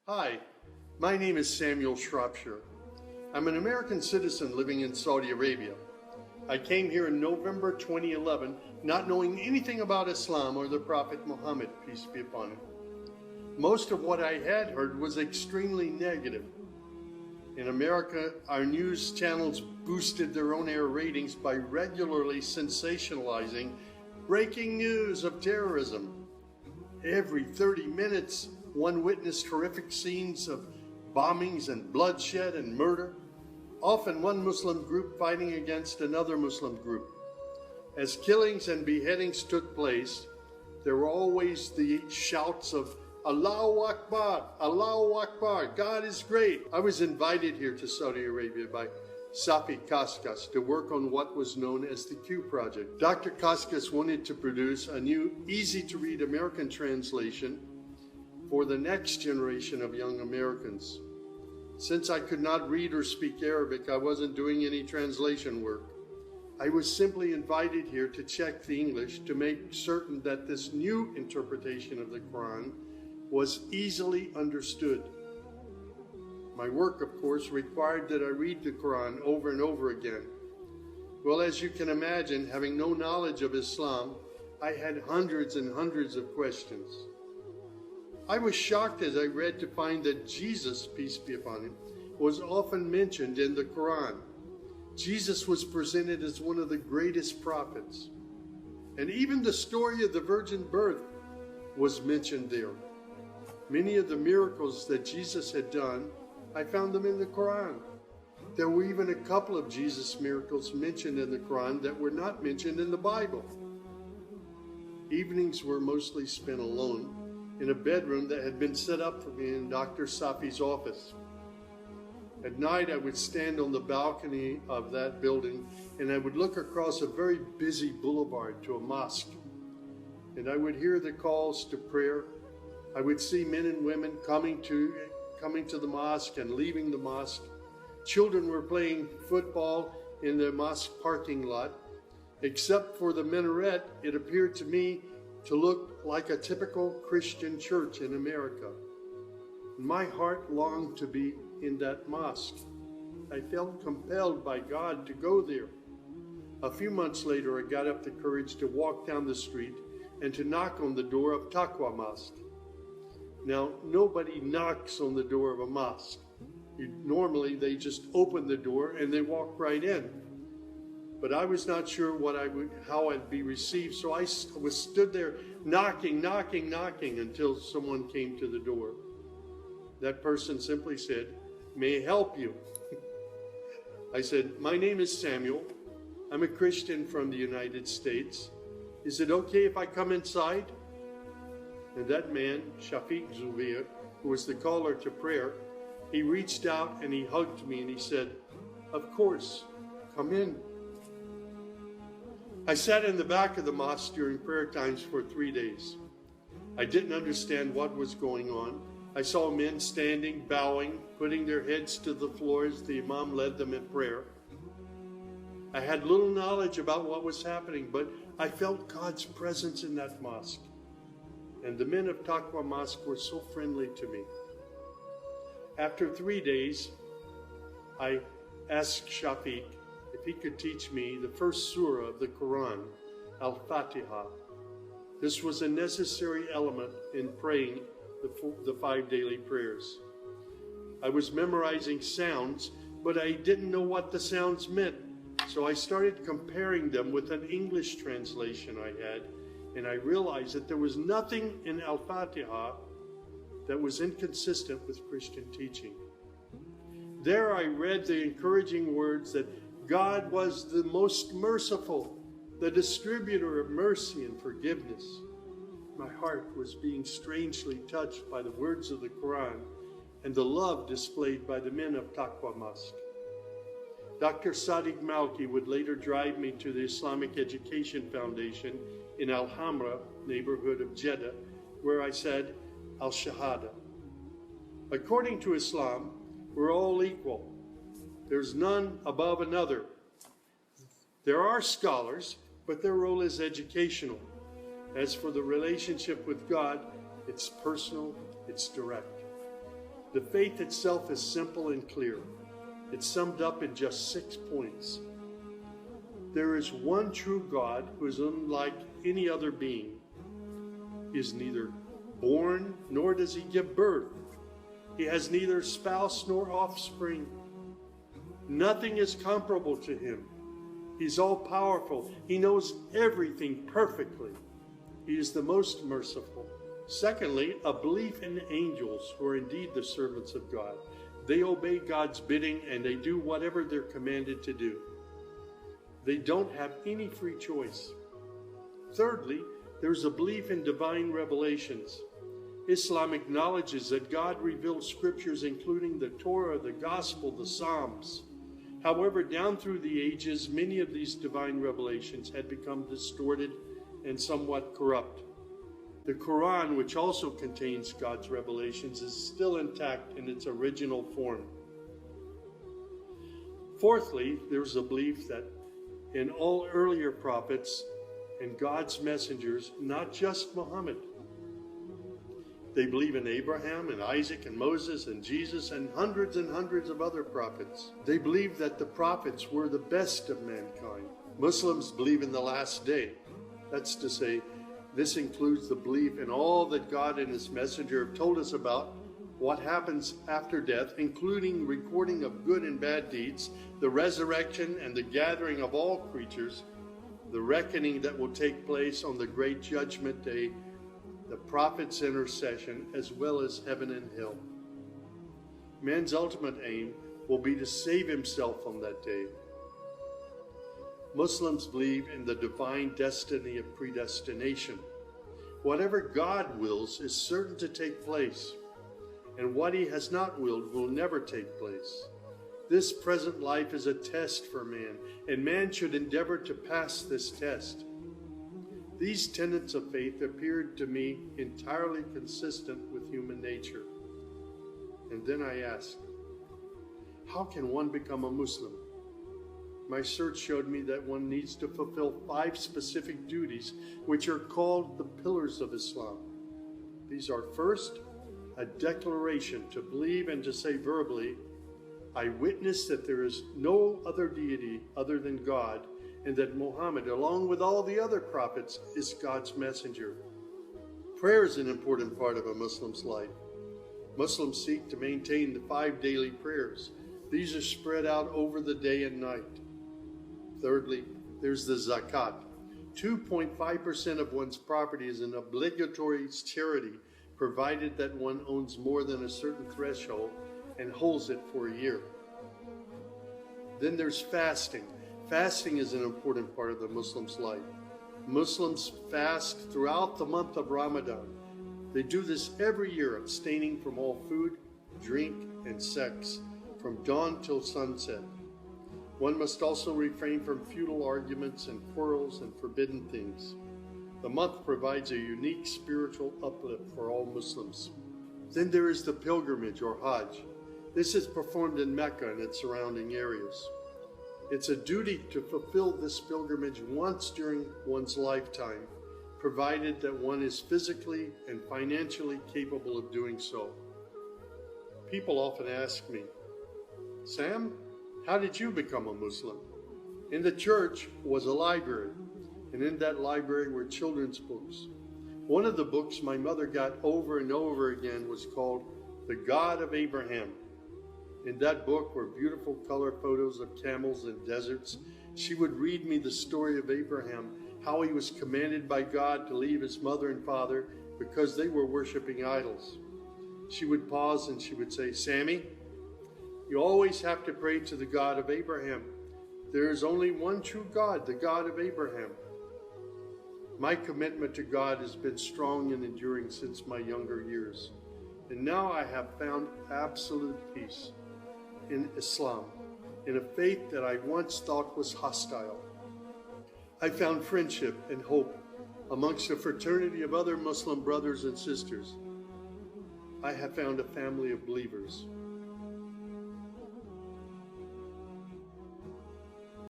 Hi, my name is Samuel Shropshire. I'm an American citizen living in Saudi Arabia. I came here in November 2011, not knowing anything about Islam or the Prophet Muhammad, peace be upon him. Most of what I had heard was extremely negative. In America, our news channels boosted their on-air ratings by regularly sensationalizing breaking news of terrorism. Every 30 minutes, one witnessed horrific scenes of bombings and bloodshed and murder, often one Muslim group fighting against another Muslim group. As killings and beheadings took place, there were always the shouts of Allahu Akbar, Allahu Akbar, God is great. I was invited here to Saudi Arabia by Safi Kaskas to work on what was known as the Q Project. Dr. Kaskas wanted to produce a new, easy-to-read American translation for the next generation of young Americans. Since I could not read or speak Arabic, I wasn't doing any translation work. I was simply invited here to check the English to make certain that this new interpretation of the Quran was easily understood. My work, of course, required that I read the Quran over and over again. Well, as you can imagine, having no knowledge of Islam, I had hundreds and hundreds of questions. I was shocked as I read to find that Jesus, peace be upon him, was often mentioned in the Quran. Jesus was presented as one of the greatest prophets. And even the story of the virgin birth was mentioned there. Many of the miracles that Jesus had done, I found them in the Quran. There were even a couple of Jesus miracles mentioned in the Quran that were not mentioned in the Bible. Evenings were mostly spent alone in a bedroom that had been set up for me in Dr. Safi's office. At night, I would stand on the balcony of that building and I would look across a very busy boulevard to a mosque. And I would hear the calls to prayer. I would see men and women coming to the mosque and leaving the mosque. Children were playing football in the mosque parking lot. Except for the minaret, it appeared to me to look like a typical Christian church in America. My heart longed to be in that mosque. I felt compelled by God to go there. A few months later, I got up the courage to walk down the street and to knock on the door of Taqwa Mosque. Now, nobody knocks on the door of a mosque. Normally, they just open the door and they walk right in. But I was not sure how I'd be received, so I stood there knocking until someone came to the door. That person simply said, "May I help you?" I said, "My name is Samuel. I'm a Christian from the United States. Is it okay if I come inside?" And that man, Shafiq Zubir, who was the caller to prayer, he reached out and he hugged me and he said, "Of course, come in." I sat in the back of the mosque during prayer times for 3 days. I didn't understand what was going on. I saw men standing, bowing, putting their heads to the floor as the imam led them in prayer. I had little knowledge about what was happening, but I felt God's presence in that mosque. And the men of Taqwa Mosque were so friendly to me. After 3 days, I asked Shafiq if he could teach me the first surah of the Quran, Al-Fatiha. This was a necessary element in praying the 5 daily prayers. I was memorizing sounds, but I didn't know what the sounds meant. So I started comparing them with an English translation I had, and I realized that there was nothing in Al-Fatiha that was inconsistent with Christian teaching. There I read the encouraging words that God was the most merciful, the distributor of mercy and forgiveness. My heart was being strangely touched by the words of the Quran and the love displayed by the men of Taqwa Mosque. Dr. Sadiq Malki would later drive me to the Islamic Education Foundation in Al-Hamra neighborhood of Jeddah, where I said Al-Shahada. According to Islam, we're all equal. There's none above another. There are scholars, but their role is educational. As for the relationship with God, it's personal, it's direct. The faith itself is simple and clear. It's summed up in just 6 points. There is one true God who is unlike any other being. He is neither born nor does he give birth. He has neither spouse nor offspring. Nothing is comparable to him. He's all-powerful. He knows everything perfectly. He is the most merciful. Secondly, a belief in angels who are indeed the servants of God. They obey God's bidding and they do whatever they're commanded to do. They don't have any free choice. Thirdly, there's a belief in divine revelations. Islam acknowledges that God revealed scriptures including the Torah, the Gospel, the Psalms. However, down through the ages, many of these divine revelations had become distorted and somewhat corrupt. The Quran, which also contains God's revelations, is still intact in its original form. Fourthly, there's a belief that in all earlier prophets and God's messengers, not just Muhammad. They believe in Abraham and Isaac and Moses and Jesus and hundreds of other prophets. They believe that the prophets were the best of mankind. Muslims believe in the last day. That's to say, this includes the belief in all that God and his messenger have told us about what happens after death, including recording of good and bad deeds, the resurrection and the gathering of all creatures, the reckoning that will take place on the great judgment day, the prophet's intercession, as well as heaven and hell. Man's ultimate aim will be to save himself on that day. Muslims believe in the divine destiny of predestination. Whatever God wills is certain to take place, and what he has not willed will never take place. This present life is a test for man, and man should endeavor to pass this test. These tenets of faith appeared to me entirely consistent with human nature. And then I asked, how can one become a Muslim? My search showed me that one needs to fulfill 5 specific duties, which are called the pillars of Islam. These are: first, a declaration to believe and to say verbally, I witness that there is no other deity other than God, and that Muhammad, along with all the other prophets, is God's messenger. Prayer is an important part of a Muslim's life. Muslims seek to maintain the 5 daily prayers. These are spread out over the day and night. Thirdly, there's the zakat. 2.5% of one's property is an obligatory charity, provided that one owns more than a certain threshold and holds it for a year. Then there's fasting. Fasting is an important part of the Muslim's life. Muslims fast throughout the month of Ramadan. They do this every year, abstaining from all food, drink, and sex, from dawn till sunset. One must also refrain from futile arguments and quarrels and forbidden things. The month provides a unique spiritual uplift for all Muslims. Then there is the pilgrimage or Hajj. This is performed in Mecca and its surrounding areas. It's a duty to fulfill this pilgrimage once during one's lifetime, provided that one is physically and financially capable of doing so. People often ask me, Sam, how did you become a Muslim? In the church was a library, and in that library were children's books. One of the books my mother got over and over again was called The God of Abraham. In that book were beautiful color photos of camels and deserts. She would read me the story of Abraham, how he was commanded by God to leave his mother and father because they were worshiping idols. She would pause and she would say, Sammy, you always have to pray to the God of Abraham. There is only one true God, the God of Abraham. My commitment to God has been strong and enduring since my younger years. And now I have found absolute peace in Islam, in a faith that I once thought was hostile. I found friendship and hope amongst a fraternity of other Muslim brothers and sisters. I have found a family of believers.